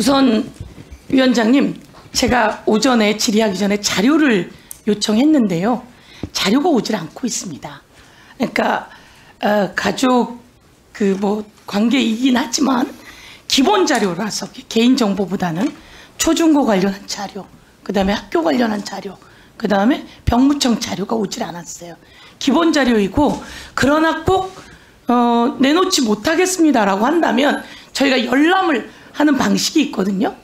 우선 위원장님, 제가 오전에 질의하기 전에 자료를 요청했는데요. 자료가 오질 않고 있습니다. 그러니까 가족 관계이긴 하지만 기본 자료라서 개인 정보보다는 초중고 관련한 자료, 그다음에 학교 관련한 자료, 그다음에 병무청 자료가 오질 않았어요. 기본 자료이고, 그러나 꼭 내놓지 못하겠습니다라고 한다면 저희가 열람을 하는 방식이 있거든요.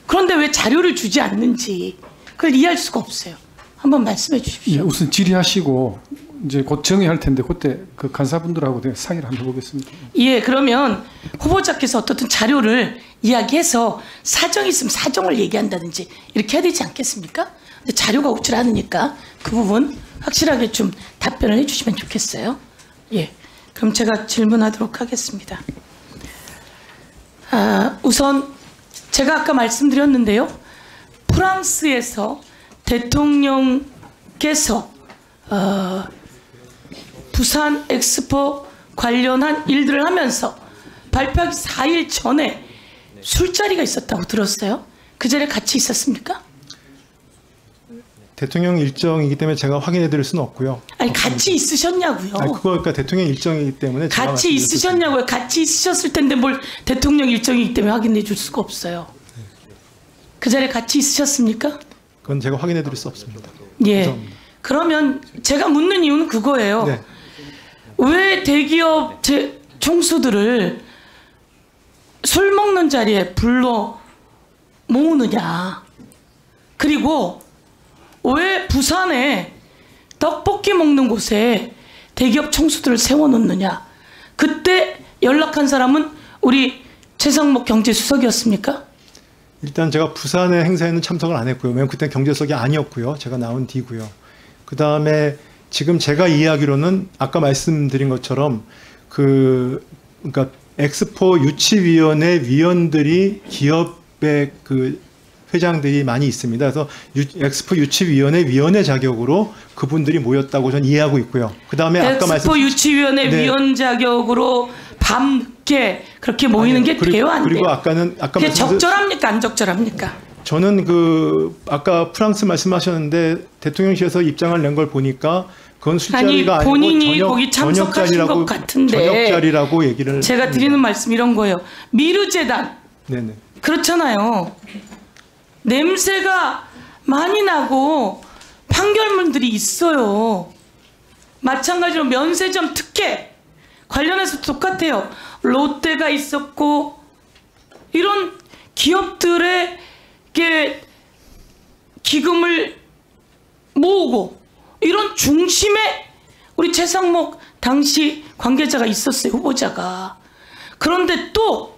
그런데 왜 자료를 주지 않는지 그걸 이해할 수가 없어요. 한번 말씀해 주십시오. 예, 우선 질의하시고 이제 곧 정의할 텐데 그때 그 간사분들하고 상의를 한번 해보겠습니다. 예, 그러면 후보자께서 어떻든 자료를 이야기해서 사정이 있으면 사정을 얘기한다든지 이렇게 해야 되지 않겠습니까? 근데 자료가 오질 않으니까 그 부분 확실하게 좀 답변을 해주시면 좋겠어요. 예, 그럼 제가 질문하도록 하겠습니다. 우선 제가 아까 말씀드렸는데요. 프랑스에서 대통령께서 부산 엑스포 관련한 일들을 하면서 발표하기 4일 전에 술자리가 있었다고 들었어요. 그 자리에 같이 있었습니까? 대통령 일정이기 때문에 제가 확인해 드릴 수는 없고요. 아니, 같이 있으셨냐고요. 아니, 그거 그러니까 대통령 일정이기 때문에 같이 있으셨냐고요. 같이 있으셨을 텐데 뭘 대통령 일정이기 때문에 확인해 줄 수가 없어요. 그 자리에 같이 있으셨습니까? 그건 제가 확인해 드릴 수 없습니다. 예. 죄송합니다. 그러면 제가 묻는 이유는 그거예요. 네. 왜 대기업 총수들을 술 먹는 자리에 불러 모으느냐. 그리고 왜 부산에 떡볶이 먹는 곳에 대기업 총수들을 세워놓느냐. 그때 연락한 사람은 우리 최상목 경제수석이었습니까? 일단 제가 부산의 행사에는 참석을 안 했고요. 왜냐면 그때 경제수석이 아니었고요. 제가 나온 뒤고요. 그 다음에 지금 제가 이해하기로는 아까 말씀드린 것처럼 그러니까 엑스포 유치위원회 위원들이 기업의 회장들이 많이 있습니다. 그래서 엑스포 유치위원회 위원회 자격으로 그분들이 모였다고 저는 이해하고 있고요. 그 다음에 아까 엑스포 유치위원회 네. 위원 자격으로 밤늦게 그렇게 모이는 게 돼요, 안 돼요? 그리고 아까 그게 적절합니까, 안 적절합니까? 저는 아까 프랑스 말씀하셨는데 대통령실에서 입장을 낸 걸 보니까 그건 술자리가 아니고 본인이 거기 참석하신 것 같은데 저녁 자리라고 얘기를 제가 드리는 말씀 이런 거예요. 미르재단 네네. 그렇잖아요. 냄새가 많이 나고 판결문들이 있어요. 마찬가지로 면세점 특혜 관련해서 똑같아요. 롯데가 있었고 이런 기업들의 기금을 모으고 이런 중심에 우리 최상목 당시 관계자가 있었어요. 후보자가. 그런데 또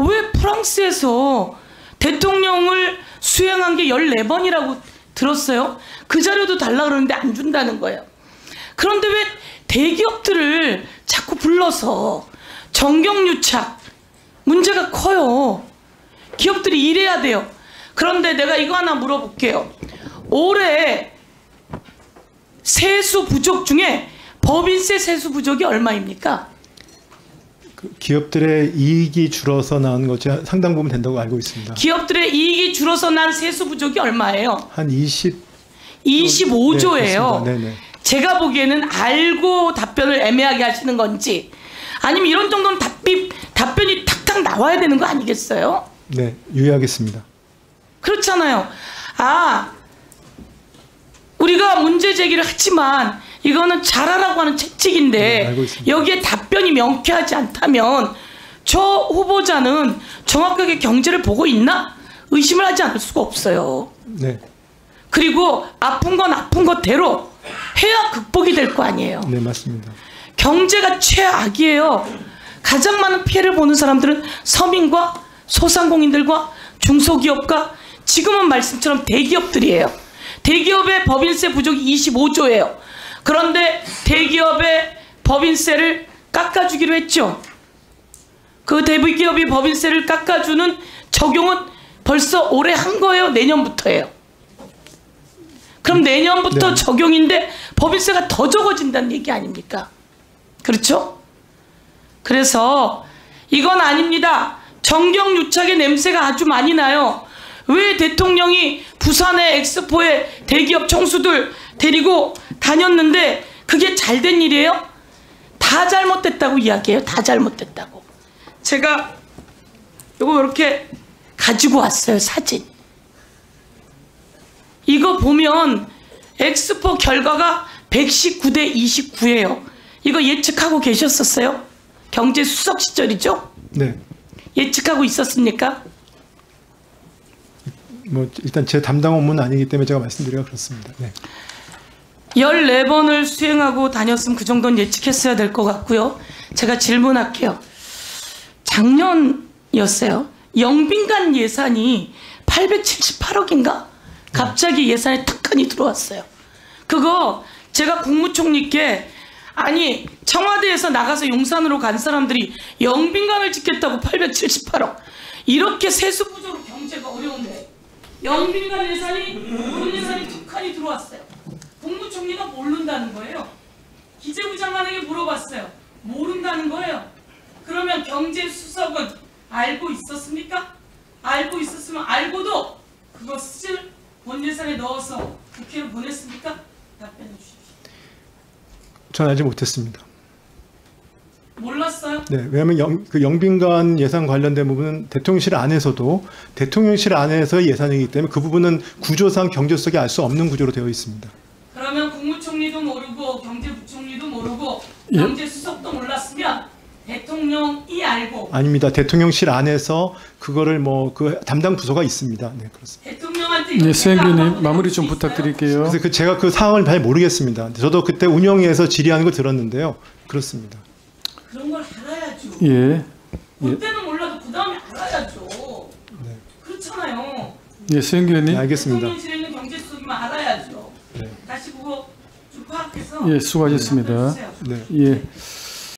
왜 프랑스에서 대통령을 수행한 게 14번이라고 들었어요. 그 자료도 달라 그러는데 안 준다는 거예요. 그런데 왜 대기업들을 자꾸 불러서 정경유착 문제가 커요. 기업들이 일해야 돼요. 그런데 내가 이거 하나 물어볼게요. 올해 세수 부족 중에 법인세 세수 부족이 얼마입니까? 기업들의 이익이 줄어서 나온 것이 상당 부분 된다고 알고 있습니다. 기업들의 이익이 줄어서 난 세수 부족이 얼마예요? 한 25조예요. 네, 제가 보기에는 알고 답변을 애매하게 하시는 건지 아니면 이런 정도는 답변이 탁탁 나와야 되는 거 아니겠어요? 네, 유의하겠습니다. 그렇잖아요. 우리가 문제 제기를 하지만 이거는 잘하라고 하는 채찍인데 네, 알고 있습니다. 여기에 답변이 명쾌하지 않다면 저 후보자는 정확하게 경제를 보고 있나? 의심을 하지 않을 수가 없어요. 네. 그리고 아픈 건 아픈 것대로 해야 극복이 될 거 아니에요. 네, 맞습니다. 경제가 최악이에요. 가장 많은 피해를 보는 사람들은 서민과 소상공인들과 중소기업과 지금은 말씀처럼 대기업들이에요. 대기업의 법인세 부족이 25조예요. 그런데 대기업의 법인세를 깎아주기로 했죠. 그 대기업이 법인세를 깎아주는 적용은 벌써 올해 한 거예요? 내년부터예요? 그럼 내년부터 네. 적용인데 법인세가 더 적어진다는 얘기 아닙니까? 그렇죠? 그래서 이건 아닙니다. 정경유착의 냄새가 아주 많이 나요. 왜 대통령이 부산의 엑스포에 대기업 총수들 데리고 다녔는데 그게 잘된 일이에요? 다 잘못됐다고 이야기해요. 다 잘못됐다고. 제가 이거 이렇게 가지고 왔어요. 사진. 이거 보면 엑스포 결과가 119대 29예요. 이거 예측하고 계셨었어요? 경제수석 시절이죠? 네. 예측하고 있었습니까? 뭐 일단 제 담당 업무는 아니기 때문에 제가 말씀드리기가 그렇습니다. 네. 14번을 수행하고 다녔으면 그 정도는 예측했어야 될 것 같고요. 제가 질문할게요. 작년이었어요. 영빈관 예산이 878억인가? 갑자기 예산에 탁하니 들어왔어요. 그거 제가 국무총리께 아니 청와대에서 나가서 용산으로 간 사람들이 영빈관을 짓겠다고 878억 이렇게 세수부조로 경제가 어려운데 영빈관 예산이 본 예산이 탁하니 들어왔어요. 국무총리가 모른다는 거예요. 기재부 장관에게 물어봤어요. 모른다는 거예요. 그러면 경제수석은 알고 있었습니까? 알고 있었으면 알고도 그것을 본 예산에 넣어서 국회로 보냈습니까? 답변해 주십시오. 저는 알지 못했습니다. 몰랐어요? 네, 왜냐하면 그 영빈관 예산 관련된 부분은 대통령실 안에서도 대통령실 안에서 예산이기 때문에 그 부분은 구조상 경제수석이 알 수 없는 구조로 되어 있습니다. 그러면 국무총리도 모르고 경제부총리도 모르고 예. 경제수석도 몰랐으면 대통령이 알고 아닙니다. 대통령실 안에서 그거를 뭐 그 담당 부서가 있습니다. 네, 그렇습니다. 대통령한테 네, 이렇게 수행위원님 깜빡 마무리 좀 있어요? 부탁드릴게요. 그래서 제가 그 상황을 잘 모르겠습니다. 저도 그때 운영위에서 질의하는 걸 들었는데요. 그렇습니다. 그런 걸 알아야죠. 예, 그때는 몰라도 그 다음에 알아야죠. 네. 그렇잖아요. 예, 수행위원님. 네, 알겠습니다. 대통령실에 있는 경제수석이면 알아야죠. 네. 다시 그거 좀 파악해서 예, 수고하셨습니다. 답변해 주세요. 네. 예.